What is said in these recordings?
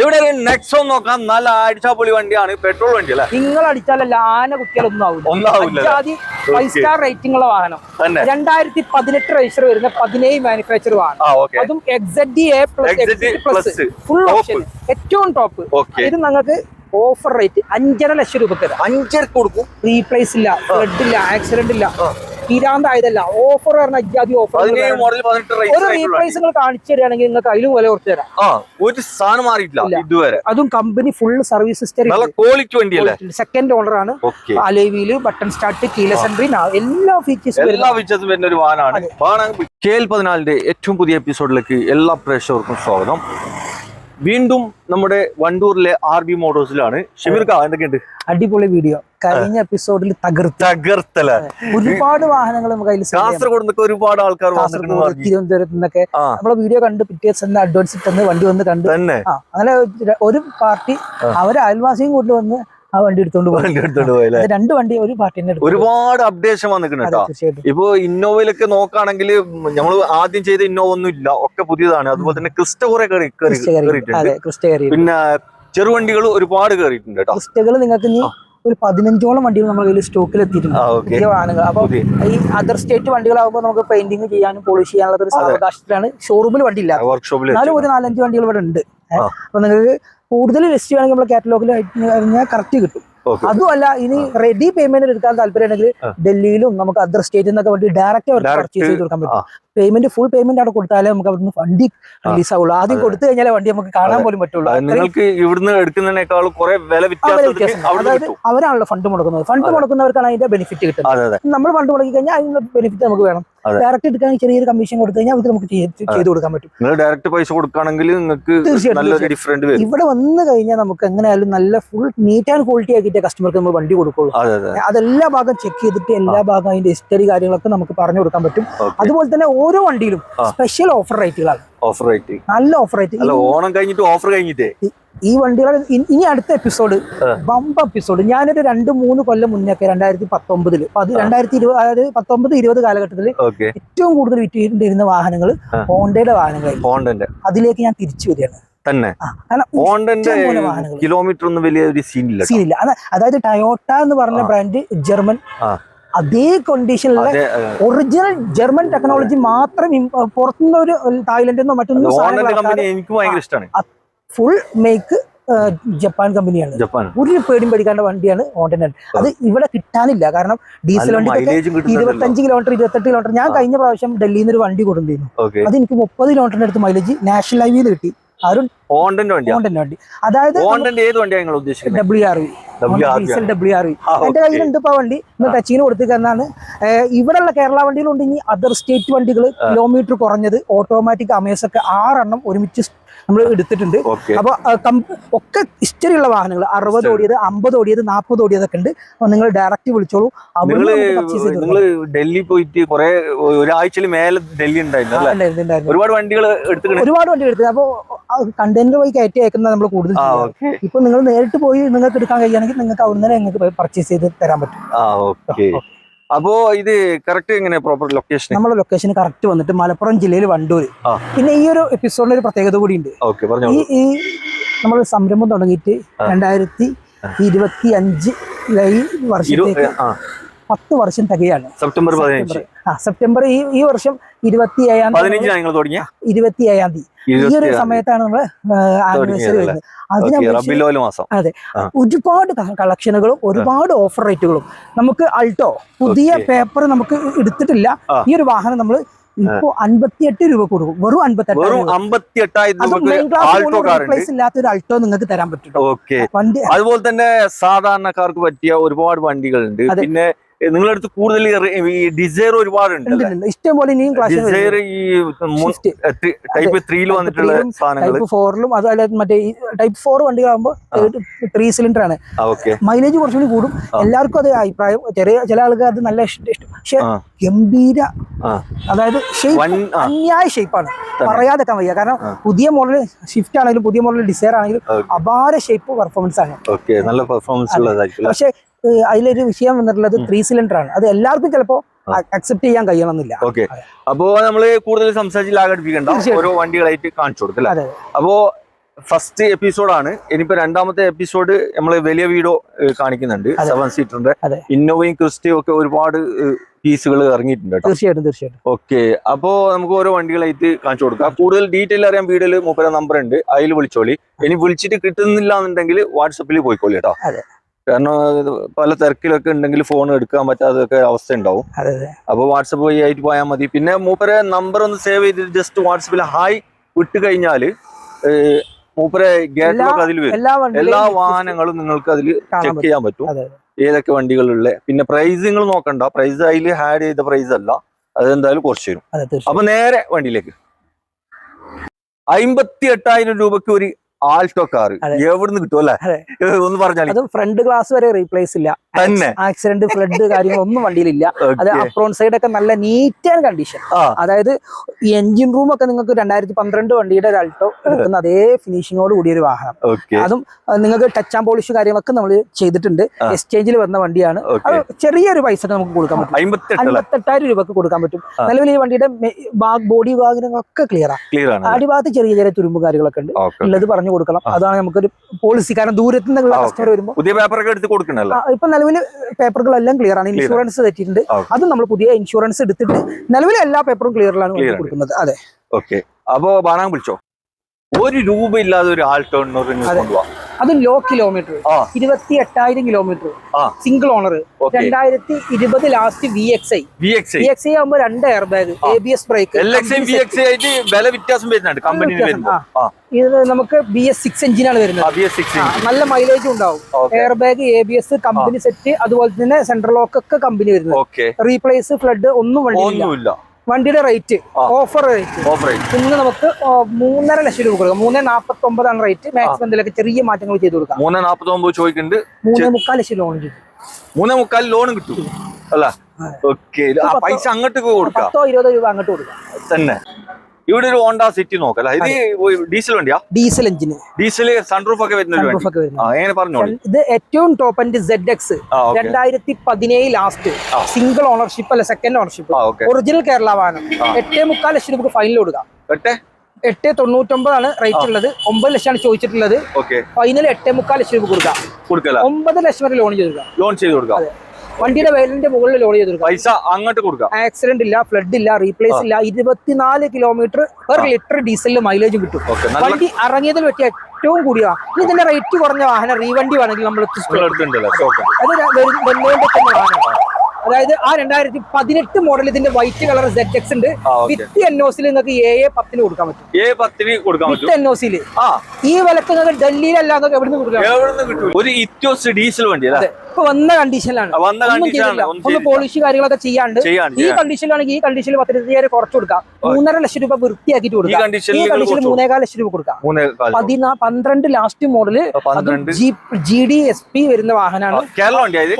ഇവിടെ നെക്സോൺ നോക്കാം, നല്ല അടിച്ചാപ്പൊളി വണ്ടിയാണ്, പെട്രോൾ വണ്ടി അല്ലേ? നിങ്ങൾ അടിച്ചാലല്ല ആന കുത്തിയാലൊന്നും ആവില്ല. 5 സ്റ്റാർ റേറ്റിംഗ് ഉള്ള വാഹനം. 2018 രജിസ്റ്റർ വരുന്ന 17 മാനുഫാക്ചർ വാഹനം. അതും XZDA+ ഫുൾ ഓപ്ഷൻ, ഏറ്റവും ടോപ്പ്. ഇത് നിങ്ങൾക്ക് ഓഫർ റേറ്റ് 5.5 ലക്ഷം രൂപക്ക് 5 കൊടുക്കും. റീപ്ലേസ് ഇല്ല, ഫ്ലഡ് ഇല്ല, ആക്സിഡന്റ് ഇല്ല, തീരാന്തായതല്ല. ഓഫർ പറഞ്ഞാൽ അജാതി ഓഫർ. ഒരു റീപ്ലേസ് നിങ്ങൾ കാണിച്ചു തരികയാണെങ്കിൽ നിങ്ങൾക്ക് അതിലും വില കുറച്ച് തരാം. ഒരു സാധനം മാറിയിട്ടില്ല ഇതുവരെ. അതും company full service history, quality വണ്ടിയല്ലേ. സെക്കൻഡ് ഓണർ ആണ്. Alloy wheel, button start, keyless entry, എല്ലാ ഫീച്ചേഴ്സും വരുന്ന ഒരു വാഹനമാണ്. KL14 ഏറ്റവും പുതിയ എപ്പിസോഡിലേക്ക് എല്ലാ പ്രേക്ഷകർക്കും സ്വാഗതം. വീണ്ടും നമ്മുടെ വണ്ടൂരിലെ RB മോട്ടോഴ്സിലാണ്. ഷമീർ ഖാൻ, എന്തൊക്കെയുണ്ട്? അടിപൊളി വീഡിയോ. കഴിഞ്ഞ എപ്പിസോഡിൽ തകർത്തല ഒരുപാട് വാഹനങ്ങൾ നമുക്ക് അതിൽ. കാസർഗോഡ് നിന്നൊക്കെ ഒരുപാട് ആൾക്കാർ, തിരുവനന്തപുരത്ത് നിന്നൊക്കെ നമ്മളെ വീഡിയോ കണ്ട് പിറ്റേ ദിവസം അഡ്വാൻസ് ഇട്ടെന്ന് വണ്ടി വന്ന് കണ്ട്. അങ്ങനെ ഒരു പാർട്ടി അവരെ അയൽവാസിയും കൂട്ടി വന്ന് ആ വണ്ടി എടുത്തോണ്ട് പോയി. 2 വണ്ടി ഒരു പാർട്ടി. ഒരുപാട് അപ്ഡേഷൻ വന്നിട്ടുണ്ട്. ഇപ്പൊ ഇന്നോവയിലൊക്കെ നോക്കുകയാണെങ്കിൽ നമ്മൾ ആദ്യം ചെയ്ത ഇന്നോവ ഒന്നും ഇല്ല, ഒക്കെ പുതിയതാണ്. അതുപോലെ തന്നെ ക്രിസ്റ്റ കുറെ പിന്നെ ചെറുവണ്ടികൾ ഒരുപാട് കയറിയിട്ടുണ്ട്. ക്രിസ്റ്റകൾ നിങ്ങൾക്ക് ഒരു 15ഓളം വണ്ടികൾ നമ്മുടെ കയ്യിൽ സ്റ്റോക്കിൽ എത്തിയിട്ടുണ്ട്, പുതിയ വാഹനങ്ങൾ. അപ്പൊ ഈ അതർ സ്റ്റേറ്റ് വണ്ടികളാകുമ്പോൾ നമുക്ക് പെയിന്റിങ് ചെയ്യാനും പോളിഷ് ചെയ്യാനുള്ള ഒരു അവകാശത്തിലാണ് ഷോറൂമിൽ വണ്ടി ഇല്ല. എന്നാലും ഒരു 4-5 വണ്ടികൾ ഇവിടെ ഉണ്ട്. അപ്പൊ നിങ്ങൾക്ക് കൂടുതൽ ലിസ്റ്റ് ചെയ്യണമെങ്കിൽ നമ്മുടെ കാറ്റലോഗിൽ കഴിഞ്ഞാൽ കറക്റ്റ് കിട്ടും. അതുമല്ല, ഇനി റെഡി പേയ്മെന്റ് എടുക്കാൻ താല്പര്യമാണെങ്കിൽ ഡൽഹിയിലും നമുക്ക് അതർ സ്റ്റേറ്റിൽ നിന്നൊക്കെ വണ്ടി ഡയറക്റ്റ് അവർക്ക് പർച്ചേസ് ചെയ്ത് കൊടുക്കാൻ പറ്റും. പേയ്മെന്റ് ഫുൾ പേയ്മെന്റ് അവിടെ കൊടുത്താലേ നമുക്ക് അവിടുന്ന് വണ്ടി റിലീസ് ആവുള്ളൂ. ആദ്യം കൊടുത്തു കഴിഞ്ഞാൽ വണ്ടി നമുക്ക് കാണാൻ പോലും പറ്റുള്ളൂ. നിങ്ങൾക്ക് ഇവിടുന്ന് എടുക്കുന്നതിനേക്കാൾ കുറെ വില വ്യത്യാസം. അതായത് അവരാണല്ലോ ഫണ്ട് മുടക്കുന്നത്. ഫണ്ട് മുടക്കുന്നവർക്കാണ് അതിന്റെ ബെനിഫിറ്റ് കിട്ടുന്നത്. നമ്മൾ ഫണ്ട് മുടക്കി കഴിഞ്ഞാൽ അതിന്റെ ബെനിഫിറ്റ് നമുക്ക് വേണം. ഡയറക്റ്റ് എടുക്കാൻ ചെറിയൊരു കമ്മീഷൻ കൊടുത്തു കഴിഞ്ഞാൽ അവർക്ക് നമുക്ക് ചെയ്ത് കൊടുക്കാൻ പറ്റും. ഡയറക്റ്റ് പൈസ കൊടുക്കുകയാണെങ്കിൽ നിങ്ങൾക്ക് തീർച്ചയായിട്ടും ഇവിടെ വന്നു കഴിഞ്ഞാൽ നമുക്ക് എങ്ങനെയായാലും നല്ല ഫുൾ നീറ്റ് ആൻഡ് ക്വാളിറ്റി ആക്കിയിട്ട് കസ്റ്റമർക്ക് നമ്മൾ വണ്ടി കൊടുക്കുള്ളൂ. അതെല്ലാ ഭാഗം ചെക്ക് ചെയ്തിട്ട് എല്ലാ ഭാഗം അതിന്റെ ഹിസ്റ്ററി കാര്യങ്ങളൊക്കെ നമുക്ക് പറഞ്ഞു കൊടുക്കാൻ പറ്റും. അതുപോലെ തന്നെ ഓരോ വണ്ടിയിലും സ്പെഷ്യൽ ഓഫർ റേറ്റുകളാണ്. നല്ല ഓഫർ റേറ്റ്. ഓണം കഴിഞ്ഞിട്ട് ഓഫർ കഴിഞ്ഞിട്ടേ ഈ വണ്ടികളെ ഇനി അടുത്ത എപ്പിസോഡ് ബമ്പ് എപ്പിസോഡ്. ഞാനൊരു 2-3 കൊല്ലം മുന്നൊക്കെ 2019 2020 അതായത് 19-20 കാലഘട്ടത്തിൽ ഏറ്റവും കൂടുതൽ വിറ്റിരുന്ന വാഹനങ്ങൾ ഹോണ്ടയുടെ വാഹനങ്ങൾ. അതിലേക്ക് ഞാൻ തിരിച്ചു വരികയാണ് തന്നെ. കിലോമീറ്റർ ഒന്നും വലിയ സീനില്ല. അതായത് ടയോട്ട എന്ന് പറഞ്ഞ ബ്രാൻഡ് ജർമ്മൻ, അതേ കണ്ടീഷനിലുള്ള ഒറിജിനൽ ജർമ്മൻ ടെക്നോളജി മാത്രം പുറത്തുനിന്ന് ഒരു തായ്ലൻഡിൽ നിന്നോ മറ്റൊന്നും ഫുൾ മേക്ക് ജപ്പാൻ കമ്പനിയാണ്. ഒരു പേടിയും പേടിക്കാണ്ട വണ്ടിയാണ് ഹോണ്ടൻ. അത് ഇവിടെ കിട്ടാനില്ല. കാരണം ഡീസൽ വണ്ടി 25 കിലോമീറ്റർ 28 കിലോമീറ്റർ. ഞാൻ കഴിഞ്ഞ പ്രാവശ്യം ഡൽഹിയിൽ നിന്ന് ഒരു വണ്ടി കൊടുത്തിരുന്നു. അത് എനിക്ക് 30 കിലോമീറ്ററിന്റെ അടുത്ത് മൈലേജ് നാഷണൽ ഹൈവേയിൽ കിട്ടി. വണ്ടി അതായത് WRV എന്റെ കയ്യിലുണ്ട് ഇപ്പൊ വണ്ടി. ടച്ചിന് കൊടുത്തിരിക്കുന്നതാണ്. ഇവിടെയുള്ള കേരള വണ്ടികളുണ്ട്. ഇനി അതർ സ്റ്റേറ്റ് വണ്ടികൾ കിലോമീറ്റർ കുറഞ്ഞത് ഓട്ടോമാറ്റിക് അമേസ് ഒക്കെ 6 എണ്ണം ഒരുമിച്ച് നമ്മൾ എടുത്തിട്ടുണ്ട്. അപ്പൊ ഒക്കെ ഹിസ്റ്ററി ഉള്ള വാഹനങ്ങൾ 60 ഓടിയത്, 50 ഓടിയത്, 40 ഓടിയതൊക്കെ ഉണ്ട്. അപ്പൊ നിങ്ങൾ ഡയറക്റ്റ് വിളിച്ചോളൂ. ഡൽഹി പോയിട്ട് ഒരാഴ്ചയിൽ മേലെ ഡൽഹി ഉണ്ടായിരുന്നു. ഒരുപാട് വണ്ടികൾ എടുത്തു. അപ്പൊ കണ്ടെയ്നർ പോയി കയറ്റി അയക്കുന്നത് നമ്മൾ കൂടുതൽ. ഇപ്പൊ നിങ്ങൾ നേരിട്ട് പോയി നിങ്ങൾക്ക് എടുക്കാൻ കഴിയുകയാണെങ്കിൽ നിങ്ങൾക്ക് അവിടെ നിന്ന് നിങ്ങൾക്ക് പർച്ചേസ് ചെയ്ത് തരാൻ പറ്റും. അപ്പോ ഇത് കറക്റ്റ് എങ്ങനെ പ്രോപ്പർ ലൊക്കേഷൻ? നമ്മുടെ ലൊക്കേഷൻ കറക്റ്റ് വന്നിട്ട് മലപ്പുറം ജില്ലയിൽ വണ്ടൂര്. പിന്നെ ഈ ഒരു എപ്പിസോഡിന് ഒരു പ്രത്യേകത കൂടി ഉണ്ട്. ഈ നമ്മൾ സംരംഭം തുടങ്ങിയിട്ട് 2025 വർഷത്തേക്ക് 10 വർഷം തികയാണ്. സെപ്റ്റംബർ 15. സെപ്റ്റംബർ ഈ വർഷം 27-ാം തീയതി ഈ ഒരു സമയത്താണ് നമ്മള് ആനിവേഴ്സറി വരുന്നത്. അതെ, ഒരുപാട് കളക്ഷനുകളും ഒരുപാട് ഓഫർ റേറ്റുകളും. നമുക്ക് അൾട്ടോ പുതിയ പേപ്പർ നമുക്ക് എടുത്തിട്ടില്ല. ഈ ഒരു വാഹനം നമ്മൾ ഇപ്പൊ 58 രൂപ കൊടുക്കും. വെറും 58,000 ഇല്ലാത്തൊരു അൾട്ടോ നിങ്ങൾക്ക് തരാൻ പറ്റും. അതുപോലെ തന്നെ സാധാരണക്കാർക്ക് പറ്റിയ ഒരുപാട് വണ്ടികളുണ്ട്. പിന്നെ നിങ്ങളുടെ അടുത്ത് കൂടുതൽ ഡിസൈർ ഒരുപാടുണ്ട്, ഇഷ്ടംപോലെ. ഡിസൈർ ഈ ടൈപ്പ് 3 വന്നിട്ടുള്ള സാധനങ്ങൾ, ടൈപ്പ് 4 അതുപോലെ മറ്റേ ടൈപ്പ് 4 വണ്ടികളാകുമ്പോൾ 3 സിലിണ്ടർ ആണ്. മൈലേജ് കുറച്ചുകൂടി കൂടും. എല്ലാവർക്കും അത് അഭിപ്രായം. ചില ആൾക്ക് അത് നല്ല ഇഷ്ടം. പക്ഷെ ഗംഭീര, അതായത് അന്യായ ഷേപ്പാണ്, പറയാതെക്കാൻ വയ്യ. കാരണം പുതിയ മോഡൽ ഷിഫ്റ്റ് ആണെങ്കിലും പുതിയ മോഡൽ ഡിസൈർ ആണെങ്കിലും അപാര ഷേപ്പ് പെർഫോമൻസ് ആണ്. നല്ല പെർഫോമൻസ് ഉള്ളതായിരിക്കും. പക്ഷെ അതിലൊരു വിഷയം വന്നിട്ടുള്ളത് 3 സിലിണ്ടർ ആണ്. അത് എല്ലാവർക്കും ചിലപ്പോ അക്സെപ്റ്റ് ചെയ്യാൻ കഴിയണമെന്നില്ല. അപ്പോ നമ്മള് കൂടുതൽ സംസാരിച്ച് ലാഘടിപ്പിക്കണ്ട, ഓരോ വണ്ടികളായിട്ട് കാണിച്ചു കൊടുക്കല്ലേ. അപ്പോ ഫസ്റ്റ് എപ്പിസോഡാണ്. ഇനിയിപ്പോ രണ്ടാമത്തെ എപ്പിസോഡ് നമ്മള് വലിയ വീഡിയോ കാണിക്കുന്നുണ്ട്. 7 സീറ്ററിന്റെ ഇന്നോവയും ക്രിസ്റ്റയും ഒക്കെ ഒരുപാട് പീസുകൾ ഇറങ്ങിയിട്ടുണ്ട്. തീർച്ചയായിട്ടും. ഓക്കെ, അപ്പോ നമുക്ക് ഓരോ വണ്ടികളായിട്ട് കാണിച്ചു കൊടുക്കാം. കൂടുതൽ ഡീറ്റെയിൽ അറിയാൻ വീഡിയോയിൽ മൂപ്പര നമ്പർ ഉണ്ട്, അതിൽ വിളിച്ചോളി. ഇനി വിളിച്ചിട്ട് കിട്ടുന്നില്ല എന്നുണ്ടെങ്കിൽ വാട്സപ്പിൽ പോയിക്കോളി കേട്ടോ. കാരണം പല തിരക്കിലൊക്കെ ഉണ്ടെങ്കിൽ ഫോൺ എടുക്കാൻ പറ്റാതൊക്കെ അവസ്ഥ ഉണ്ടാവും. അപ്പൊ വാട്സപ്പ് വഴി ആയിട്ട് പോയാൽ മതി. പിന്നെ മൂപ്പരെ നമ്പർ ഒന്ന് സേവ് ചെയ്തിട്ട് ജസ്റ്റ് വാട്സപ്പിൽ ഹായ് വിട്ട് കഴിഞ്ഞാല് മൂപ്പരെ ഗേറ്റിലൊക്കെ അതിൽ വരും. എല്ലാ വാഹനങ്ങളും നിങ്ങൾക്ക് അതിൽ ചെക്ക് ചെയ്യാൻ പറ്റും, ഏതൊക്കെ വണ്ടികളുള്ള. പിന്നെ പ്രൈസ് നിങ്ങൾ നോക്കണ്ട, പ്രൈസ് അതിൽ ആഡ് ചെയ്ത പ്രൈസ് അല്ല, അതെന്തായാലും കുറച്ച് തരും. അപ്പൊ നേരെ വണ്ടിയിലേക്ക്. 58,000 രൂപക്ക് ഒരു ആൾട്ടോ കാർ എവിടുന്ന് കിട്ടും അല്ലെ? ഒന്ന് പറഞ്ഞാൽ. അതും ഫ്രണ്ട് ഗ്ലാസ് വരെ റീപ്ലേസ് ഇല്ല, ആക്സിഡന്റ് ഫ്ലഡ് കാര്യങ്ങളൊന്നും വണ്ടിയിലില്ല. അത് അപ്രോൺ സൈഡ് ഒക്കെ നല്ല നീറ്റ് ആൻഡ് കണ്ടീഷൻ. അതായത് ഈ എഞ്ചിൻ റൂം ഒക്കെ നിങ്ങൾക്ക് 2012 വണ്ടിയുടെ ഒരു ആൾട്ടോ എടുക്കുന്ന അതേ ഫിനിഷിങ്ങോട് കൂടിയ ഒരു വാഹനം. അതും നിങ്ങൾക്ക് ടച്ച് ആൻഡ് പോളിഷ് കാര്യങ്ങളൊക്കെ നമ്മൾ ചെയ്തിട്ടുണ്ട്. എക്സ്ചേഞ്ചിൽ വന്ന വണ്ടിയാണ്. അത് ചെറിയൊരു പൈസ നമുക്ക് കൊടുക്കാൻ പറ്റും. 58,000 രൂപക്ക് കൊടുക്കാൻ പറ്റും. നിലവിൽ ഈ വണ്ടിയുടെ ബോഡി ഭാഗങ്ങളൊക്കെ ക്ലിയർ ആണ്. അടിഭാഗത്ത് ചെറിയ ചെറിയ തുരുമ്പ് കാര്യങ്ങളൊക്കെ ഉണ്ട്, ഉള്ളത് പറഞ്ഞു കൊടുക്കണം. അതാണ് നമുക്കൊരു പോളിസി. കാരണം ദൂരത്ത് നിന്നുള്ള കസ്റ്റമർ വരുമ്പോൾ പുതിയ പേപ്പറൊക്കെ എടുത്ത് കൊടുക്കണല്ലോ. ഇപ്പൊ നിലവിൽ പേപ്പറുകളെല്ലാം ക്ലിയർ ആണ്. ഇൻഷുറൻസ് തെറ്റിയിട്ടുണ്ട്, അത് നമ്മൾ പുതിയ ഇൻഷുറൻസ് എടുത്തിട്ട് നിലവിൽ എല്ലാ പേപ്പറും ക്ലിയറിലാണ് കൊടുക്കുന്നത്. അതെ, ഓക്കെ. അപ്പോ ബാണാൻ വിളിച്ചോ, 1 രൂപ ഇല്ലാതെ ഒരു ആൾട്ടോ കൊണ്ടുപോവാം. അതും low kilometre, 28,000 kilometre, single owner, 2020 last VXi ആകുമ്പോൾ 2 എയർ ബാഗ്, ABS ബ്രേക്ക്. വില വ്യത്യാസം വരുന്നുണ്ട് കമ്പനി. ഇത് നമുക്ക് BS6 എഞ്ചിനാണ് വരുന്നത്. നല്ല മൈലേജും ഉണ്ടാവും. Air bag, ABS company set, അതുപോലെ തന്നെ സെൻട്രൽ ലോക്ക് ഒക്കെ കമ്പനി വരുന്നത്. റീപ്ലേസ് ഫ്ലഡ് ഒന്നും വണ്ടിയില്ല. വണ്ടിയുടെ റേറ്റ് ഓഫർ റേറ്റ് ഇന്ന് നമുക്ക് 3.5 ലക്ഷം രൂപ കൊടുക്കാം. 3,49 റേറ്റ്. മാക്സിമം എന്തെങ്കിലും ചെറിയ മാറ്റങ്ങൾ ചെയ്ത് കൊടുക്കാം. 3,49 ചോദിക്കുന്നുണ്ട്. 3.25 ലക്ഷം ലോൺ കിട്ടും. 3.25 ലോൺ കിട്ടും അല്ല? ഓക്കെ, പൈസ അങ്ങോട്ട് കൊടുക്കാം. 10-20 രൂപ അങ്ങോട്ട് കൊടുക്കാം തന്നെ. ഇവിടെ ഒരു ഹോണ്ട സിറ്റി നോക്കല്ല, ഇത് ഡീസൽ വണ്ടിയാ? ഡീസൽ എഞ്ചിന്, ഡീസൽ സൺറൂഫ് ഒക്കെ വരുന്ന. ഇത് ഏറ്റവും top end ZX 2017 last, single ownership അല്ല, സെക്കൻഡ് ഓണർഷിപ്പ്, ഒറിജിനൽ കേരള വാഹനം. 8.25 ലക്ഷം രൂപ ഫൈനൽ കൊടുക്കാം. 8.99 റേറ്റ് ഉള്ളത്. 9 ലക്ഷമാണ് ചോദിച്ചിട്ടുള്ളത്. ഫൈനൽ 8.25 ലക്ഷം രൂപ കൊടുക്കാം. 9 ലക്ഷം വരെ ലോൺ ചെയ്ത് കൊടുക്കാം. വണ്ടിയുടെ വേലിന്റെ മുകളിൽ ലോഡ് ചെയ്ത് കൊടുക്കാം. പൈസ അങ്ങോട്ട് കൊടുക്കാം. ആക്സിഡന്റ് ഇല്ല, ഫ്ലഡ് ഇല്ല, റീപ്ലേസ് ഇല്ല. 24 കിലോമീറ്റർ പെർ ലിറ്റർ ഡീസലിൽ മൈലേജും കിട്ടും. വണ്ടി ഇറങ്ങിയതിൽ പറ്റിയ ഏറ്റവും കൂടിയ. ഇനി ഇതിന്റെ റേറ്റ് കുറഞ്ഞ വാഹനം റീവണ്ടി വേണമെങ്കിൽ നമ്മൾ അതായത് ആ 2018 മോഡൽ ഇതിന്റെ വൈറ്റ് കളർ ZX ഉണ്ട്. വിത്ത് NOC നിങ്ങൾക്ക് A10 കൊടുക്കാൻ പറ്റും. A10 കൊടുക്കാൻ പറ്റും NOC. ഈ വിലക്ക് നിങ്ങൾക്ക് ഡൽഹിയിലല്ലാതെ എവിടുന്ന് കിട്ടും? ഒരു ഇറ്റോസ് ഡീസൽ വണ്ടി ഇപ്പൊ വന്ന കണ്ടീഷനിലാണ്. ഒന്ന് പോളിഷ് കാര്യങ്ങളൊക്കെ ചെയ്യാണ്ട് ഈ കണ്ടീഷനിലാണെങ്കിൽ ഈ കണ്ടീഷനിൽ 10,000 കുറച്ച് കൊടുക്കാം. 3.5 ലക്ഷം രൂപ വൃത്തിയാക്കിട്ട് കൊടുക്കാം. ഈ കണ്ടീഷനിൽ 3.25 ലക്ഷം രൂപ കൊടുക്കാം. 12 ലാസ്റ്റ് മോഡല് GD SP വരുന്ന വാഹനമാണ്.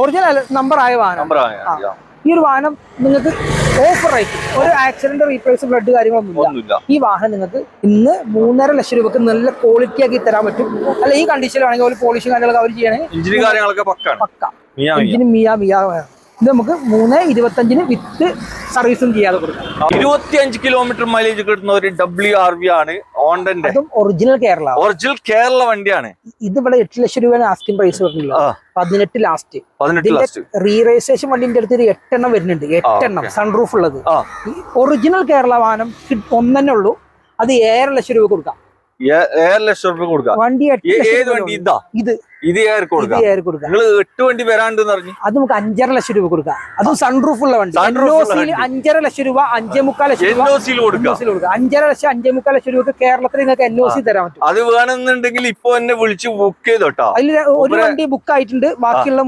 ഒറിജിനൽ നമ്പർ ആയ വാഹനം. ഈ ഒരു വാഹനം നിങ്ങൾക്ക് ഓഫർ റേറ്റ്, ഒരു ആക്സിഡന്റ് റീപ്ലേസ് ബ്ലഡ് കാര്യങ്ങളൊന്നുമില്ല. ഈ വാഹനം നിങ്ങൾക്ക് ഇന്ന് 3.5 ലക്ഷം രൂപക്ക് നല്ല ക്വാളിറ്റി ആക്കി തരാൻ പറ്റും. അല്ല ഈ കണ്ടീഷനിലാണെങ്കിൽ ഒരു പോളിഷ് കാര്യങ്ങളൊക്കെ അവർ ചെയ്യണമെങ്കിൽ പക്ക എഞ്ചിന് മിയ ഇത് നമുക്ക് 3.25 വിത്ത് സർവീസും ചെയ്യാതെ കൊടുക്കാം. 25 കിലോമീറ്റർ മൈലേജ് കിട്ടുന്ന ഒരു WRV ആണ് ഹോണ്ടന്റെ. അതും ഒറിജിനൽ കേരള വണ്ടിയാണ്. ഇത് ഇവിടെ 8 ലക്ഷം രൂപയാണ് ആസ്കിംഗ് പ്രൈസ് വരുന്നില്ല. 18 ലാസ്റ്റ്. റീ രജിസ്ട്രേഷൻ വണ്ടിന്റെ അടുത്ത് 8 എണ്ണം വരുന്നുണ്ട്. 8 എണ്ണം സൺറൂഫ് ഉള്ളത്. ഒറിജിനൽ കേരള വാഹനം 1 തന്നെ ഉള്ളൂ. അത് 7.5 ലക്ഷം രൂപ കൊടുക്കാം. 7 ലക്ഷം രൂപ കൊടുക്കാം. വണ്ടി ഇത് 8 വണ്ടി വരാണ്ട് അത് നമുക്ക് 5.5 ലക്ഷം രൂപ കൊടുക്കാം. അതും സൺറൂഫ് ഉള്ള വണ്ടി. 5.5 ലക്ഷം രൂപ, 5.25 ലക്ഷം രൂപ 5.5 ലക്ഷം 5.25 ലക്ഷം രൂപ കേരളത്തിൽ നിങ്ങൾക്ക് NOC തരാൻ പറ്റും. അത് വേണമെന്നുണ്ടെങ്കിൽ ഇപ്പൊ എന്നെ വിളിച്ച് ബുക്ക് ചെയ്തോട്ടോ. അതിൽ ഒരു വണ്ടി ബുക്ക് ആയിട്ടുണ്ട്. ബാക്കിയുള്ള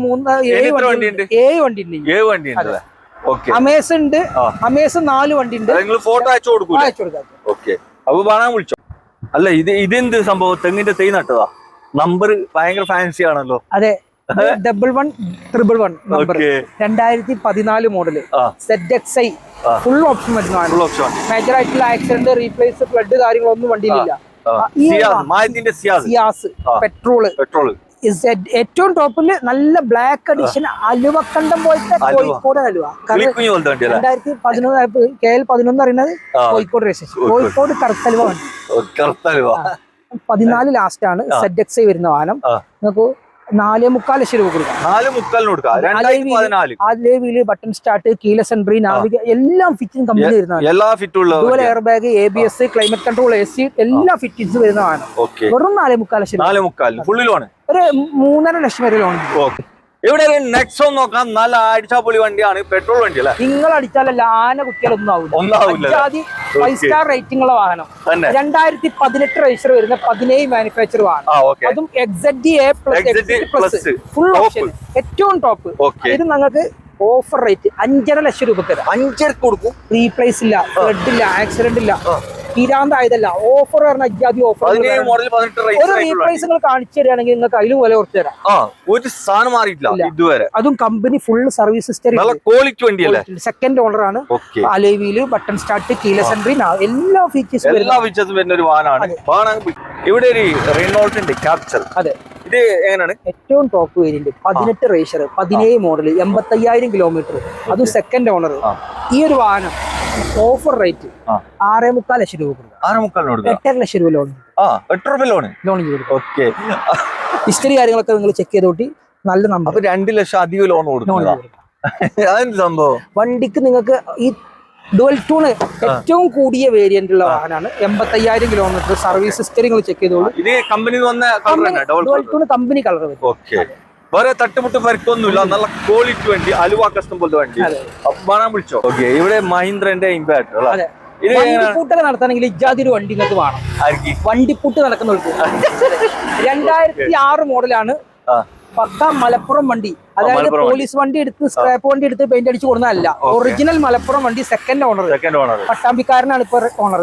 7 വണ്ടി ഉണ്ട്. അമേസ് ഉണ്ട്. അമേസ് 4 വണ്ടി ഉണ്ട്. ഫോട്ടോ അയച്ചു കൊടുക്കാം. ഓക്കെ, അപ്പൊ വേണം വിളിച്ചോ. അല്ല ഇതെന്ത് സംഭവം? തെങ്ങിന്റെ തൈ നട്ടതാ? നമ്പർ ഭയങ്കര ഫാൻസി ആണല്ലോ. അതെ, 1111 number, 2014 model, ZXi full option വരുന്നതാണ്. മേജർ ആയിട്ടുള്ള ആക്സിഡന്റ്, റീപ്ലേസ്, ഫ്ലഡ് കാര്യങ്ങളൊന്നും വണ്ടിയിലില്ല. സിയാസ് പെട്രോള് ഏറ്റവും ടോപ്പില് നല്ല ബ്ലാക്ക് അഡിഷൻ അലുവക്കണ്ടം പോലത്തെ കോഴിക്കോട് അലുവ. 2011 KL 11 അറിയുന്നത് കോഴിക്കോട് രജിസ്ട്രേഷൻ. കോഴിക്കോട് കറുത്തലുവ വണ്ടി. 14 ലാസ്റ്റ് ആണ് ZXi വരുന്ന വാഹനം. നിങ്ങൾക്ക് 4.25 ലക്ഷം രൂപ കൊടുക്കാം. 4.25 കൊടുക്കാം. 2014 alloy button start, keyless entry, നാവിഗ എല്ലാം ഫിറ്റിംഗ് കമ്പനി വരുന്നതാണ്. എല്ലാ ഫിറ്റുള്ള dual air bag, ABS, climate control, AC എല്ലാ ഫിറ്റിംഗ്സ് വരുന്ന വാഹനം. വെറും 4.25 ലക്ഷം. 4.25 ഫുള്ളി ലോൺ. ഒരു 3.5 ലക്ഷം വരെ ലോൺ. ഇവിടെ നെക്സോൺ നോക്കാം. നല്ല അടിച്ചാപ്പൊളി വണ്ടിയാണ്. പെട്രോൾ വണ്ടി അല്ലേ? നിങ്ങൾ അടിച്ചാലല്ല, ആന കുത്തിയാലൊന്നും ആവില്ല. 5 സ്റ്റാർ റേറ്റിംഗ് ഉള്ള വാഹനം. 2018 രജിസ്റ്റർ വരുന്ന 17 മാനുഫാക്ചർ വാഹനം. അതും XZDA+ ഫുൾ ഓപ്ഷൻ, ഏറ്റവും ടോപ്പ്. ഇത് നിങ്ങൾക്ക് ഓഫർ റേറ്റ് 5.5 ലക്ഷം രൂപ തരാം. 5 കൊടുക്കും. റീപ്ലേസ് ഇല്ല, ഫ്ലഡ് ഇല്ല, ആക്സിഡന്റ് ഇല്ല, തീരാന്തായതല്ല. ഓഫർ പറഞ്ഞ അജാതി ഓഫർ. ഒരു റീപ്ലേസ് നിങ്ങൾ കാണിച്ചു തരികയാണെങ്കിൽ നിങ്ങൾക്ക് അതിലും വില കുറച്ച് തരാം. ഒരു സാധനം മാറിയിട്ടില്ല ഇതുവരെ. അതും company full service history, quality വണ്ടിയല്ലേ? സെക്കൻഡ് ഓണർ ആണ്. Alloy wheel, button start, keyless entry, എല്ലാ ഫീച്ചേഴ്സും വരുന്ന ഒരു വാഹനമാണ്. ഇവിടെ ഒരു റെനോൾട്ട് ഉണ്ട്, ക്യാപ്ചർ. അതെ, ഇത് എങ്ങനെയാണ്? ഏറ്റവും top variant, 18 register, 17 model, 85,000 kilometre, അതും സെക്കൻഡ് ഓണർ. ഈ ഒരു വാഹനം ഓഫർ റേറ്റ് 6.25 ലക്ഷം രൂപ കൊടുക്കും. 8.5 ലക്ഷം രൂപ ലോൺ. 8 രൂപ ലോൺ ഓക്കെ. ഹിസ്റ്ററി കാര്യങ്ങളൊക്കെ നിങ്ങൾ ചെക്ക് ചെയ്തോട്ടി. നല്ല നമ്പർ. 2 ലക്ഷം അധികം ലോൺ കൊടുക്കും. സംഭവം വണ്ടിക്ക് നിങ്ങൾക്ക് ഈ ഡുവൽ ടൂൺ ഏറ്റവും കൂടിയ വേരിയന്റ് ഉള്ള വാഹനമാണ്. 85,000 കിലോമീറ്റർ, സർവീസ് ഹിസ്റ്ററി നിങ്ങൾ ചെക്ക് ചെയ്തോളൂ. ഇത് company dual tone company colour വരും. വേറെ തട്ടുമുട്ട് പരിക്കൊന്നുമില്ല. നല്ല ക്വാളിറ്റി വണ്ടി, അലുവ കസ്റ്റം പോലത്തെ വണ്ടി. വേണം വിളിച്ചോ. ഓക്കെ. ഇവിടെ മഹീന്ദ്രന്റെ ഇമ്പാക്ട്. വണ്ടിപ്പൂട്ടൊക്കെ നടത്തണമെങ്കിൽ ഇജാതി ഒരു വണ്ടി നിങ്ങൾക്ക് വേണം. വണ്ടിപ്പൂട്ട് നടക്കുന്നവർക്ക് 2006 മോഡലാണ്. പക്ക മലപ്പുറം വണ്ടി. അതായത് പോലീസ് വണ്ടി എടുത്ത്, സ്ക്രാപ്പ് വണ്ടി എടുത്ത് പെയിന്റ് അടിച്ച് കൊടുക്കുന്നതല്ല. ഒറിജിനൽ മലപ്പുറം വണ്ടി, സെക്കൻഡ് ഓണർ. പട്ടാമ്പിക്കാരനാണ് ഇപ്പൊ ഓണർ.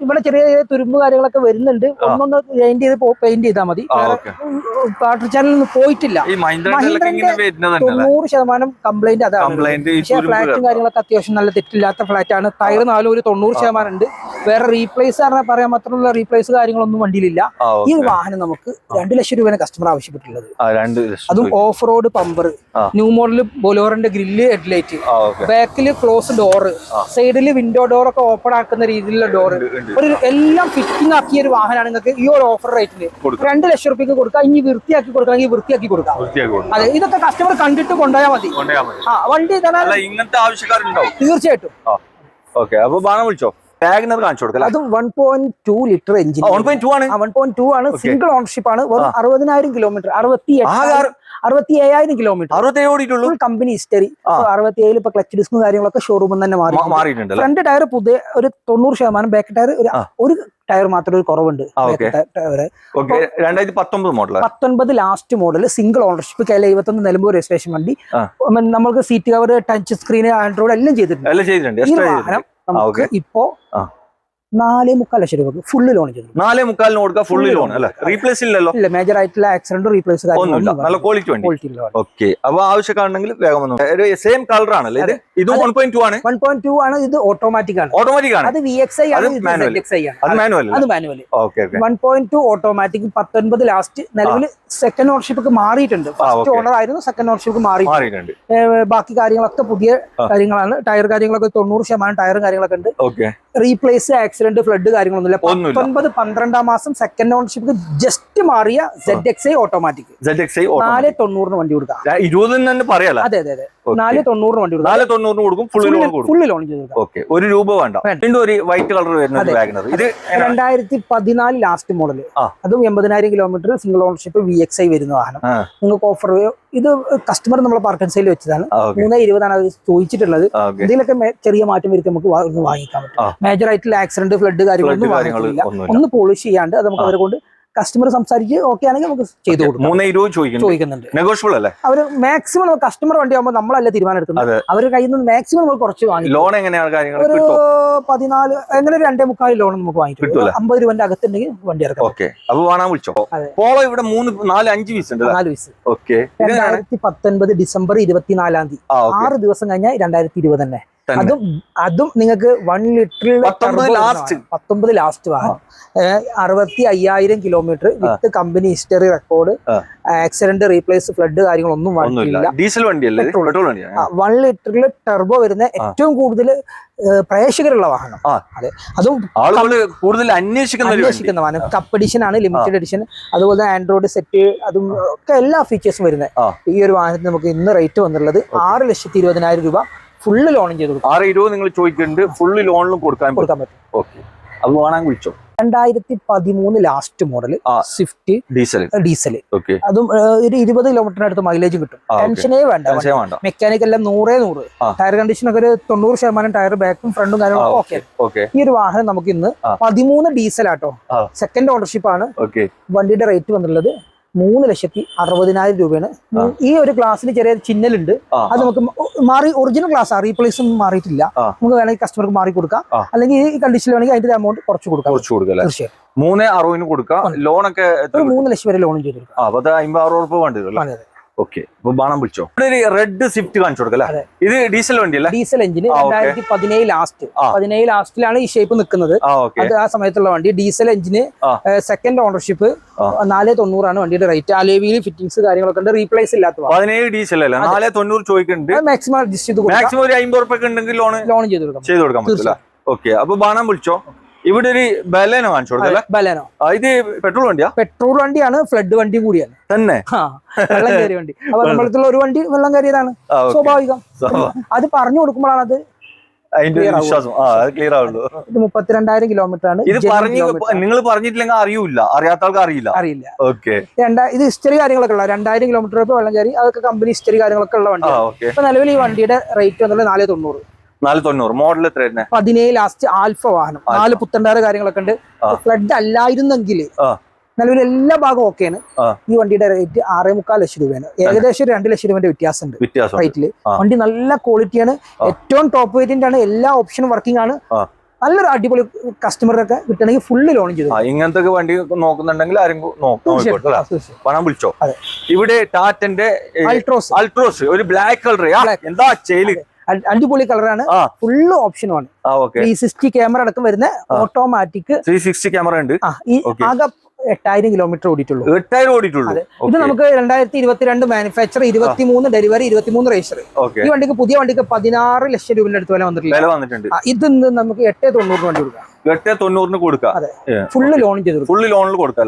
ഇവിടെ ചെറിയ തുരുമ്പ് കാര്യങ്ങളൊക്കെ വരുന്നുണ്ട്. ഒന്നൊന്ന് പെയിന്റ് ചെയ്താൽ മതി. വാട്ടർ ചാനലൊന്നും പോയിട്ടില്ല. 90% കംപ്ലൈന്റ് അതാണ്. പക്ഷേ ഫ്ലാറ്റും കാര്യങ്ങളൊക്കെ അത്യാവശ്യം നല്ല തെറ്റില്ലാത്ത ഫ്ലാറ്റാണ്. ടയർ 4 ഒരു 90% ഉണ്ട്. വേറെ റീപ്ലേസ് പറയാൻ മാത്രമുള്ള റീപ്ലേസ് കാര്യങ്ങളൊന്നും വണ്ടിയിലില്ല. ഈ വാഹനം നമുക്ക് 2 ലക്ഷം രൂപയാണ് കസ്റ്റമർ ആവശ്യപ്പെട്ടുള്ളത്. അതും off road bumper, new model ബൊലോറിന്റെ ഗ്രില്ല്, ഹെഡ്ലൈറ്റ്, ബാക്കില് ക്ലോസ് ഡോറ്, സൈഡില് വിൻഡോ ഡോർ ഒക്കെ ഓപ്പൺ ആക്കുന്ന രീതിയിലുള്ള ഡോറ്, ഒരു എല്ലാം ഫിറ്റിംഗ് ആക്കിയ ഒരു വാഹനമാണ് നിങ്ങൾക്ക് ഈ ഒരു ഓഫർ റേറ്റിന് 2 ലക്ഷം റുപ്യക്ക് കൊടുക്കാം. ഇനി വൃത്തിയാക്കി കൊടുക്കണമെങ്കിൽ വൃത്തിയാക്കി കൊടുക്കാം. അതെ, ഇതൊക്കെ കസ്റ്റമർ കണ്ടിട്ട് കൊണ്ടുപോയാൽ മതി. വണ്ടി ഇങ്ങനത്തെ ആവശ്യക്കാരുണ്ടാവും തീർച്ചയായിട്ടും. വിളിച്ചോ. അതും 1.2 ലിറ്റർ എഞ്ചിൻ. 1.2 ആണ്. സിംഗിൾ ഓണർഷിപ്പ് ആണ്. വെറും 60,000 കിലോമീറ്റർ, 67,000 കിലോമീറ്റർ കമ്പനി ഹിസ്റ്ററി. 67 ഇപ്പൊ ക്ലച്ച് ഡിസ്കും കാര്യങ്ങളൊക്കെ ഷോറൂമിൽ തന്നെ മാറിയിട്ടുണ്ട്. ഫ്രണ്ട് ടയർ പുതിയ ഒരു 90%, ബാക്ക് ടയർ ഒരു ടയർ മാത്രം ഒരു കുറവുണ്ട്. 2019 last model, single ownership, KL 71 Nilambur registration വണ്ടി. നമുക്ക് seat cover, touch screen, Android എല്ലാം ചെയ്തിട്ടുണ്ട്. ഈ വാഹനം നമുക്ക് ഇപ്പോ 4.25 ലക്ഷം രൂപ ഫുള്ള് ലോൺ ചെയ്തു. 4.25 കൊടുക്കുക ഫുള്ള് ലോൺ അല്ലേ? റീപ്ലേസ് ഇല്ലല്ലോ? ഇല്ല, മേജർ ആയിട്ടുള്ള ആക്സിഡന്റ് റീപ്ലേസ് നല്ല ക്വാളിറ്റി വണ്ടി. ഓക്കെ. അപ്പൊ ആവശ്യക്കാണെങ്കിൽ വേഗം വന്നു. സെയിം കളർ ആണല്ലേ ഇത്? ഇത് 1.2 ആണ്. 1.2 ആണ്. ഇത് ഓട്ടോമാറ്റിക് ആണ്. അത് VXi ആണ്. ഇത് ZXi ആണ്. അത് മാനുവൽ. 1.2 ഓട്ടോമാറ്റിക്. 19 ലാസ്റ്റ്. നിലവിൽ സെക്കൻഡ് ഓണർഷിപ്പ് മാറിയിട്ടുണ്ട്. ഫസ്റ്റ് ഓണർ ആയിരുന്നു, സെക്കൻഡ് ഓണർഷിപ്പ് മാറിയിട്ടുണ്ട്. ബാക്കി കാര്യങ്ങളൊക്കെ പുതിയ കാര്യങ്ങളാണ്. ടയർ കാര്യങ്ങളൊക്കെ 90% ടയറും കാര്യങ്ങളൊക്കെ ഉണ്ട്. റീപ്ലേസ്, ആക്സിഡന്റ്, ഫ്ലഡ് കാര്യങ്ങളൊന്നുമില്ല. 19-12 മാസം സെക്കൻഡ് ഓണർഷിപ്പ് ജസ്റ്റ് മാറിയ ZXi ഓട്ടോമാറ്റിക്. 490 വണ്ടി കൊടുക്കാം. 20 തന്നെ പറയാലോ? അതെ. 490 വണ്ടി കൊടുക്കാം. 490 കൊടുക്കും. ഫുള്ള് ലോൺ ചെയ്ത് കൊടുക്കാം. ഓക്കെ. 1 രൂപ വേണ്ട. ഒരു വൈറ്റ് കളർ വരുന്നത് വാഗണർ. ഇത് 2014 ലാസ്റ്റ് മോഡൽ. അതും 80,000 കിലോമീറ്റർ, സിംഗിൾ ഓണർഷിപ്പ്, VXi വരുന്ന വാഹനം. നിങ്ങൾക്ക് ഓഫർ. ഇത് കസ്റ്റമർ നമ്മളെ പാർക്കൻ സൈഡിൽ വെച്ചതാണ്. 3.20 അവർ ചോദിച്ചിട്ടുള്ളത്. ഇതിലൊക്കെ ചെറിയ മാറ്റം വരുത്തി നമുക്ക് വാങ്ങിക്കാൻ പറ്റും. മേജർ ആയിട്ടുള്ള ആക്സിഡന്റ്, ഫ്ലഡ് കാര്യങ്ങളൊന്നും ഒന്ന് പോളിഷ് ചെയ്യാണ്ട് അത് നമുക്ക് അവരെ കൊണ്ട് കസ്റ്റമർ സംസാരിച്ച് ഓക്കെ ആണെങ്കിൽ നമുക്ക് ചെയ്തു കൊടുക്കും. 3.20 ചോദിക്കുന്നുണ്ട്. നെഗോഷ്യബിൾ അല്ലേ? അവർ മാക്സിമം കസ്റ്റമർ വണ്ടി ആകുമ്പോൾ നമ്മളല്ല തീരുമാനം എടുക്കുന്നത്. അവരുടെ കയ്യിൽ നിന്ന് മാക്സിമം നമ്മൾ കുറച്ച് വാങ്ങി. ലോൺ എങ്ങനെയാണ് കാര്യങ്ങൾ? ഒരു 14 അങ്ങനെ 2.25 ലോൺ നമുക്ക് വാങ്ങിക്കും. 50 രൂപന്റെ അകത്തുണ്ടെങ്കിൽ വണ്ടി ഇറക്കാം. ഓക്കെ. അപ്പൊ വേണം വിളിച്ചോ. പോളോ ഇവിടെ 3, 4, 5 പീസ് ഉണ്ട്. 4 പീസ്. ഓക്കെ. 2019 ഡിസംബർ 24 6 ദിവസം കഴിഞ്ഞാൽ 2020 തന്നെ. അതും നിങ്ങൾക്ക് 1 ലിറ്ററിൽ 19 ലാസ്റ്റ് വാഹനം 65,000 കിലോമീറ്റർ വിത്ത് company history record, accident replace flood കാര്യങ്ങളൊന്നും വന്നിട്ടില്ല. ഡീസൽ വണ്ടിയല്ലേ? 1 ലിറ്ററിൽ ടർബോ വരുന്ന ഏറ്റവും കൂടുതൽ പ്രേക്ഷകരുള്ള വാഹനം. അതെ, അതും കൂടുതൽ അന്വേഷിക്കുന്ന വാഹനം. കപ്പ് എഡിഷൻ ആണ്, ലിമിറ്റഡ് എഡിഷൻ, അതുപോലെ ആൻഡ്രോയിഡ് സെറ്റ്, അതും ഒക്കെ എല്ലാ ഫീച്ചേഴ്സും വരുന്നത്. ഈ ഒരു വാഹനത്തിന് നമുക്ക് ഇന്ന് റേറ്റ് വന്നിട്ടുള്ളത് 6,20,000 രൂപ ഫുള്ള് ലോണും ചെയ്ത് കൊടുക്കും. 6,20,000 നിങ്ങൾ ചോദിക്കുന്നുണ്ട്, ഫുള്ള് ലോണിലും കൊടുക്കാൻ പറ്റും. ഓക്കെ, അത് വേണം വിളിച്ചോ. 2013 ലാസ്റ്റ് മോഡൽ സ്വിഫ്റ്റ് ഡീസൽ, അതും ഒരു 20 കിലോമീറ്ററിന് അടുത്ത് മൈലേജ് കിട്ടും. ടെൻഷനേ വേണ്ട. മെക്കാനിക് എല്ലാം 100 ടയർ കണ്ടീഷൻ ഒക്കെ ഒരു 90% ടയർ ബാക്കും ഫ്രണ്ടും കാര്യങ്ങളും ഓക്കെ. ഈ ഒരു വാഹനം നമുക്ക് ഇന്ന് 13 ഡീസൽ ആട്ടോ, സെക്കൻഡ് ഓണർഷിപ്പ് ആണ്. വണ്ടിയുടെ റേറ്റ് വന്നിട്ടുള്ളത് 3,60,000 രൂപയാണ്. ഈ ഒരു ഗ്ലാസ്സിന് ചെറിയ ചിഹ്നലുണ്ട്, അത് നമുക്ക് മാറി ഒറിജിനൽ ഗ്ലാസ് റീപ്ലേസ് ഒന്നും മാറിയിട്ടില്ല. നമുക്ക് വേണമെങ്കിൽ കസ്റ്റമർക്ക് മാറി കൊടുക്കാം, അല്ലെങ്കിൽ ഈ കണ്ടീഷനിൽ വേണമെങ്കിൽ അതിന്റെ എമൗണ്ട് കുറച്ച് കൊടുക്കാം. തീർച്ചയായും 3,60,000 കൊടുക്കാം. ലോണൊക്കെ 3 ലക്ഷം വരെ ലോൺ ചെയ്ത് കൊടുക്കാം. 50,000 വേണ്ടി. ഓക്കെ, ബാണം വിളിച്ചോ. റെഡ് സ്വിഫ്റ്റ് കാണിച്ചു കൊടുക്കല്ലേ? ഇത് ഡീസൽ വണ്ടിയല്ലേ? ഡീസൽ എഞ്ചിന് 2017 ലാസ്റ്റിലാണ് ഈ ഷേപ്പ് നിൽക്കുന്നത്. അത് ആ സമയത്തുള്ള വണ്ടി. ഡീസൽ എഞ്ചിന് സെക്കൻഡ് ഓണർഷിപ്പ് 4,90 ആണ് വണ്ടിയുടെ റേറ്റ്. അലോവിയിൽ ഫിറ്റിംഗ്സ് കാര്യങ്ങളൊക്കെ ഉണ്ട്, റീപ്ലേസ് ഇല്ലാത്ത 17 ഡീസൽ അല്ല, 4,90 ചോദിക്കുന്നുണ്ട്. മാക്സിമം അഡ്ജസ്റ്റ് ചെയ്ത് മാക്സിമം ഒരു 50 ഉറുപ്പിക ഉണ്ടെങ്കിൽ ലോൺ ചെയ്ത് കൊടുക്കാൻ പറ്റില്ല. ഓക്കെ, അപ്പൊ ബാണം വിളിച്ചോ. ഇവിടെ ഒരു ബലേനോ കാണിച്ചു കൊടുക്കല്ലേ? ബലേനോ ഇത് പെട്രോൾ വണ്ടിയാ? പെട്രോൾ വണ്ടിയാണ്, ഫ്ലഡ് വണ്ടി കൂടിയാണ് തന്നെ. വെള്ളം കയറിയ വണ്ടി. അപ്പൊ നമ്മളടുത്തുള്ള ഒരു വണ്ടി വെള്ളം കയറിയതാണ്, സ്വാഭാവികം. അത് പറഞ്ഞു കൊടുക്കുമ്പോഴാണ് അത് വിശ്വാസം ക്ലിയർ ആവുള്ളൂ. ഇത് 32,000 കിലോമീറ്റർ ആണ്. ഇത് നിങ്ങൾ പറഞ്ഞിട്ടില്ലെങ്കിൽ അറിയൂല, അറിയാത്ത ആൾക്ക് അറിയില്ല. ഓക്കെ, ഇത് ഹിസ്റ്ററി കാര്യങ്ങളൊക്കെ ഉള്ള 2,000 കിലോമീറ്റർ വെള്ളം കയറി, അതൊക്കെ കമ്പനി ഹിസ്റ്ററി കാര്യങ്ങളൊക്കെ ഉള്ള വണ്ടി. ഇപ്പൊ നിലവിൽ ഈ വണ്ടിയുടെ റേറ്റ് വന്നുള്ളത് 4,90. 4,90. മോഡൽ എത്ര? 17 ലാസ്റ്റ് ആൽഫ വാഹനം. 4 പുത്തൻകാര് കാര്യങ്ങളൊക്കെ ഉണ്ട്. ഫ്ലഡ് അല്ലായിരുന്നെങ്കിൽ നിലവിൽ എല്ലാ ഭാഗവും ഓക്കെയാണ്. ഈ വണ്ടിയുടെ റേറ്റ് 6,45 ലക്ഷം രൂപയാണ്. ഏകദേശം 2 ലക്ഷം രൂപയുടെ വ്യത്യാസമുണ്ട് റേറ്റില്. വണ്ടി നല്ല ക്വാളിറ്റിയാണ്, ഏറ്റവും ടോപ്പ് വേരിയന്റ് ആണ്, എല്ലാ ഓപ്ഷനും വർക്കിംഗ് ആണ്. നല്ലൊരു അടിപൊളി കസ്റ്റമറൊക്കെ കിട്ടണമെങ്കിൽ ഫുള്ള് ലോൺ ചെയ്തു. ഇങ്ങനത്തെ വണ്ടി നോക്കുന്നുണ്ടെങ്കിൽ പണം വിളിച്ചോ. ഇവിടെ ടാറ്റന്റെ അൾട്രോസ് ഒരു ബ്ലാക്ക് കളർ, എന്താ ചെയ്യല്, അടിപൊളി കളറാണ്, ഫുള്ള് ഓപ്ഷനുമാണ്. 360 ക്യാമറ അടക്കം വരുന്ന ഓട്ടോമാറ്റിക് 360 ക്യാമറ ഉണ്ട്. ആകെ 8,000 കിലോമീറ്റർ ഓടിയിട്ടുള്ളൂ. ഇത് നമുക്ക് 2022 മാനുഫാക്ചർ, 23 ഡെലിവറി, 23 രജിസ്റ്റർ. ഈ വണ്ടിക്ക് പുതിയ വണ്ടിക്ക് 16 ലക്ഷം രൂപയുടെ അടുത്ത് വില വന്നിട്ടുണ്ട്. ഇത് നമുക്ക് 8,90 വണ്ടി കൊടുക്കാം. 8,90 കൊടുക്കാം. ഫുള്ള് ലോൺ ചെയ്തു, ഫുള്ള് ലോണിൽ കൊടുക്കാം.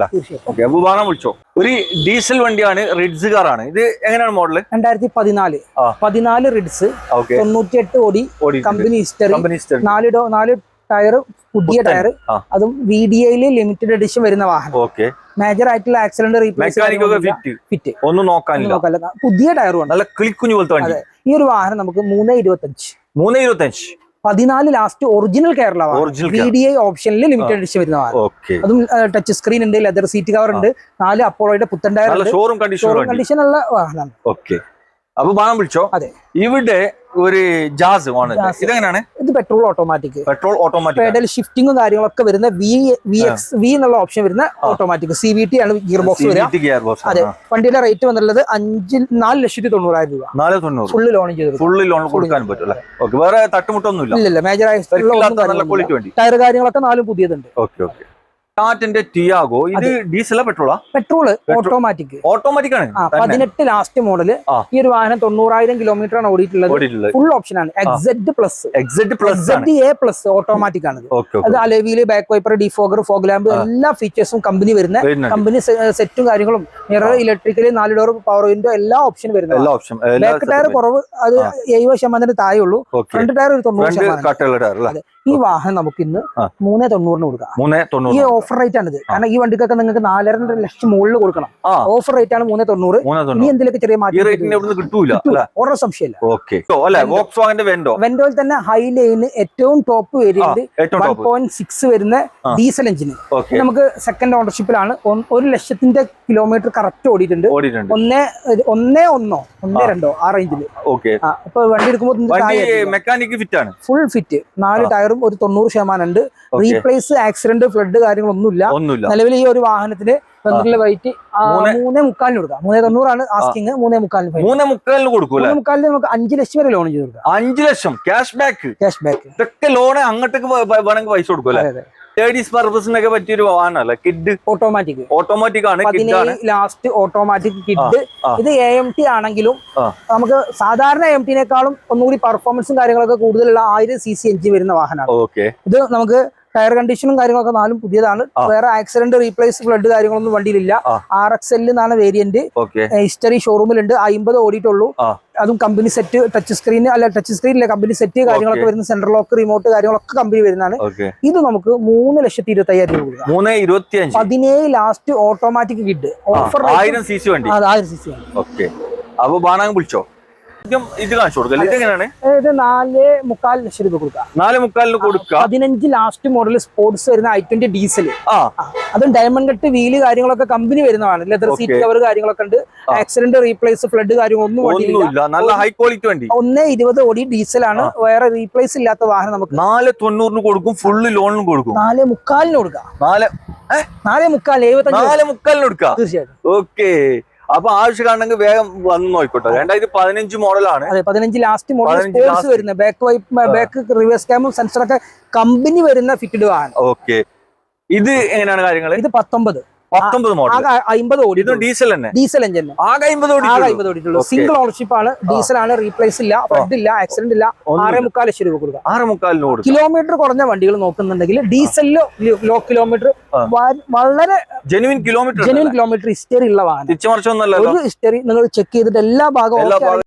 വിളിച്ചോ. ഒരു ഡീസൽ വണ്ടിയാണ്, റിഡ്സ് കാറാണ്. ഇത് എങ്ങനെയാണ് മോഡല്? 2014 റിഡ്സ്, 98 ഓടി, കമ്പനി ഹിസ്റ്ററി, 4 ടയർ പുതിയ ടയർ, അതും VDI ലിമിറ്റഡ് എഡിഷൻ വരുന്ന വാഹനം. മേജർ ആയിട്ടുള്ള ആക്സിഡന്റ് റീപ്ലേസ് ഫിറ്റ് ഒന്നും നോക്കാനില്ല, പുതിയ ടയറും നല്ല ക്ലിക്കുഞ്ഞു പോലത്തെ. ഈ ഒരു വാഹനം നമുക്ക് 3,25 14 ലാസ്റ്റ് ഒറിജിനൽ കേരള VDI ഓപ്ഷനിൽ ലിമിറ്റഡ് എഡിഷൻ വരുന്ന വാഹനം. അതും ടച്ച് സ്ക്രീൻ ഉണ്ട്, ലെതർ സീറ്റ് കവർ ഉണ്ട്, 4 അപ്പോളോയുടെ പുത്തൻ ടയർ, ഷോറൂം കണ്ടീഷൻ ഉള്ള വാഹനമാണ്. അപ്പൊ ബാണം വിളിച്ചോ. അതെ, ഇവിടെ ഒരു ജാസ് ആണ്. ഇതെങ്ങനെയാണ്? ഇത് പെട്രോൾ ഓട്ടോമാറ്റിക്. പെഡൽ ഷിഫ്റ്റിംഗും കാര്യങ്ങളൊക്കെ വരുന്ന വി എന്നുള്ള ഓപ്ഷൻ വരുന്ന ഓട്ടോമാറ്റിക് CVT ആണ് ഗിയർ ബോക്സ് വരിക. അതെ, വണ്ടിയുടെ റേറ്റ് വന്നുള്ളത് 4,90,000 രൂപ. 4,90 ഫുള്ള് ലോൺ ചെയ്ത്, ഫുള്ള് ലോൺ കൊടുക്കാൻ പറ്റില്ല. വേറെ തട്ടുമുട്ടൊന്നും ഇല്ല. മേജർ ആയിട്ടുള്ള ടയർ കാര്യങ്ങളൊക്കെ 4 പുതിയതുണ്ട്. ടാറ്റന്റെ ടിയാഗോ, ഇത് ഡീസലാ പെട്രോളാ? പെട്രോൾ ഓട്ടോമാറ്റിക് ആണ്. 18 ലാസ്റ്റ് മോഡല്. ഈ ഒരു വാഹനം 90,000 കിലോമീറ്റർ ആണ് ഓടിയിട്ടുള്ളത്. ഫുൾ ഓപ്ഷൻ ആണ്. XZ+ ഓട്ടോമാറ്റിക് ആണ്. അത് അലോവിയില് back wiper, defogger, fog lamp, എല്ലാ ഫീച്ചേഴ്സും കമ്പനി വരുന്ന, കമ്പനി സെറ്റും കാര്യങ്ങളും, mirror, electrical, 4 door, power window, എല്ലാ ഓപ്ഷനും വരുന്നത്. ബാക്ക് ടയർ കുറവ്, അത് 70% താഴെ ഉള്ളൂ. ഫ്രണ്ട് ടയർ ഒരു 90%. ഈ വാഹനം നമുക്ക് ഇന്ന് 3,90 കൊടുക്കാം. ഈ ഓഫർ റേറ്റ് ആണ് ഇത്. കാരണം ഈ വണ്ടിക്കൊക്കെ നിങ്ങൾക്ക് 4.5 ലക്ഷം മുകളിൽ കൊടുക്കണം. ഓഫർ റേറ്റ് ആണ് 3,90. ഇനി എന്തെങ്കിലും ചെറിയ മാറ്റം കിട്ടൂല, ഓരോ സംശയമില്ല. വെന്റോയിൽ തന്നെ ഹൈ ലൈന് ഏറ്റവും ടോപ്പ് വേരിയന്റ് 1.6 വരുന്ന ഡീസൽ എഞ്ചിന് നമുക്ക് സെക്കൻഡ് ഓണർഷിപ്പിലാണ്. 1 ലക്ഷത്തിന്റെ കിലോമീറ്റർ കറക്റ്റ് ഓടിയിട്ടുണ്ട്. 1.2 ആ റേഞ്ചില്. അപ്പൊ വണ്ടി എടുക്കുമ്പോൾ മെക്കാനിക് ഫിറ്റ് ആണ്, ഫുൾ ഫിറ്റ്. 4 ടയറും ഒരു 90% ഉണ്ട്. റീപ്ലേസ്, ആക്സിഡന്റ്, ഫ്ലഡ് കാര്യങ്ങളൊന്നുമില്ല. നിലവിൽ ഈ ഒരു വാഹനത്തിന് സ്പ്ലെൻഡറിന്റെ റേറ്റ് 3.25 കൊടുക്കാം. 3.90 ആസ്കിങ്. 3.25 3.25 കൊടുക്കൂല. 3.25 നമുക്ക് 5 ലക്ഷം വരെ ലോൺ ചെയ്ത് കൊടുക്കാം. 5 ലക്ഷം ക്യാഷ് ബാക്ക്. ഇതൊക്കെ ലോണ് അങ്ങോട്ടേക്ക് വേണമെങ്കിൽ പൈസ കൊടുക്കൂല. ലേഡീസ് പർപ്പസിനൊക്കെ പറ്റിയൊരു വാഹനമല്ല കിഡ്. ഓട്ടോമാറ്റിക് ആണ്. Last automatic kid. ഇത് AMT ആണെങ്കിലും നമുക്ക് സാധാരണ AMT-നേക്കാളും ഒന്നുകൂടി പെർഫോമൻസും കാര്യങ്ങളൊക്കെ കൂടുതലുള്ള 1000 cc എഞ്ചിൻ വരുന്ന വാഹനമാണ്. ഇത് നമുക്ക് ടയർ കണ്ടീഷനും കാര്യങ്ങളൊക്കെ നാലും പുതിയതാണ്. വേറെ ആക്സിഡന്റ് റീപ്ലേസ് ഫ്ലഡ് കാര്യങ്ങളൊന്നും വണ്ടിയിലില്ല. RXL എന്നാണ് വേരിയന്റ്. ഹിസ്റ്ററി ഷോറൂമിലുണ്ട്. 50 ഓടിയിട്ടുള്ളൂ. അതും company set. Touch screen company set കാര്യങ്ങളൊക്കെ വരുന്ന സെൻട്രൽ ലോക്ക് റിമോട്ട് കാര്യങ്ങളൊക്കെ കമ്പനി വരുന്നതാണ്. ഇത് നമുക്ക് 3,25,000 രൂപ കൊടുക്കാം. 3,25,000. 17 last automatic kid. Offer 1000 cc വണ്ടി. 1000 cc വണ്ടി. ഓക്കെ. അപ്പൊ ബാണാങ് വിളിച്ചോ. ഇത് കാണിച്ചു കൊടുക്കാം. ഇതെങ്ങനെയാണ്? ഇത് 4.25 ലക്ഷം രൂപ കൊടുക്കാം. 4.25 കൊടുക്കാം. 15 ലാസ്റ്റ് മോഡൽ സ്പോർട്സ് വരുന്ന i20 ഡീസൽ. അതും ഡയമണ്ട് കട്ട് വീല് കാര്യങ്ങളൊക്കെ കമ്പനി വരുന്നതാണ്. ലെതർ സീറ്റ് കവർ കാര്യങ്ങളൊക്കെ ഉണ്ട്. ആക്സിഡന്റ് റീപ്ലേസ് ഫ്ലഡ് കാര്യങ്ങളൊന്നും നല്ല ഹൈ ക്വാളിറ്റി വണ്ടി. 1.20 ഓടി ഡീസലാണ്. വേറെ റീപ്ലേസ് ഇല്ലാത്ത വാഹനം നമുക്ക് 4.90 കൊടുക്കും. ഫുള്ള് ലോണിനും കൊടുക്കും. 4.25 കൊടുക്കാം. 4.75 കൊടുക്കാം. തീർച്ചയായിട്ടും. ഓക്കെ. അപ്പൊ ആവശ്യമാണെങ്കിൽ വേഗം വന്ന് നോക്കട്ടെ. 2015 മോഡലാണ്. 15 ലാസ്റ്റ് മോഡൽ സ്പോർട്സ് വരുന്ന ബാക്ക് റിവേഴ്സ് ക്യാമും സെൻസറൊക്കെ കമ്പനി വരുന്ന ഫിറ്റഡ് ആണ്. ഓക്കെ. ഇത് എങ്ങനെയാണ് കാര്യങ്ങൾ? ഇത് 19 മോഡൽ. 50 ഓടി. ഡീസൽ തന്നെ. Diesel engine. ആകെ 50 ഓടിയിട്ടുള്ളൂ. സിംഗിൾ ഓണർഷിപ്പ് ആണ്. ഡീസൽ ആണ്. റീപ്ലേസ് ഇല്ല. ഫ്ലഡ് ഇല്ല. ആക്സിഡന്റ് ഇല്ല. 6.25 ലക്ഷം രൂപ കൊടുക്കാം. 6.25 കിലോമീറ്റർ കുറഞ്ഞ വണ്ടികൾ നോക്കുന്നുണ്ടെങ്കിൽ ഡീസലിലോ ലോ കിലോമീറ്റർ വളരെ ജെനുവിൻ കിലോമീറ്റർ ഹിസ്റ്ററി ഉള്ള വാഹനം. തിരിച്ചു മറിച്ചൊന്നല്ല. ഒരു ഹിസ്റ്ററി നിങ്ങൾ ചെക്ക് ചെയ്തിട്ട് എല്ലാ ഭാഗവും